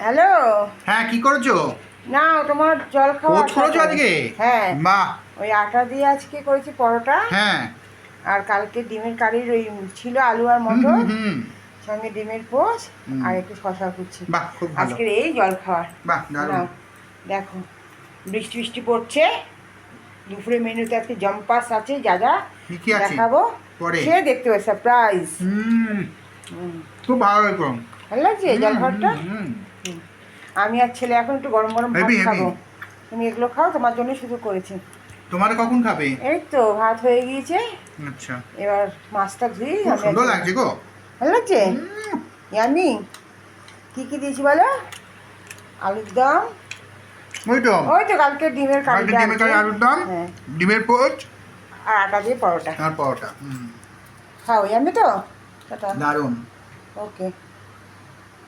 Hello. হ্যাঁ, কি করছো? না, তোমার জল খাওয়া ওটস করেছো আজকে? হ্যাঁ, বাহ। ওই আটা দিয়ে আজকে করেছি পরোটা। হ্যাঁ। আর কালকে ডিমের কারির ওই ছিল আলু আর হুম মটর, হুম হুম। সঙ্গে ডিমের পোচ হুম। আর একটু শশা কুচি। বাহ, খুব ভালো। আজকের এই জল খাওয়ার। বাহ, দারুণ। নাও, দেখো বৃষ্টি বৃষ্টি পড়ছে। দুপুরে মেনুতে আজকে জম্পাস আছে, যা যা কি কি আছে দেখাবো পরে? সে দেখতে হবে, সারপ্রাইজ। হুম, খুব ভালো লাগলো। ভালো লাগছে জল খাবারটা। হুম। আমি আর ছেলে এখন একটু গরম গরম ভাত হেভি হেভি। খাবো। তুমি এগুলো খাও, তোমার জন্য শুধু করেছি। তোমার কখন খাবে? এই তো ভাত হয়ে গিয়েছে, আচ্ছা। এবার মাছটা ধুই। খুব আমি সুন্দর লাগছে গো। ভালো লাগছে। হুম। ইয়ামি, কী কী দিয়েছি বলো? আলুর দম, ওই তো ওই তো কালকে ডিমের কালকে কারিটা ডিমের কারি, আলুর দম, হ্যাঁ, ডিমের পোচ আর আটা দিয়ে পরোটা। আর পরোটা। খাও ইয়ামি তো। টাটা। দারুণ। ওকে।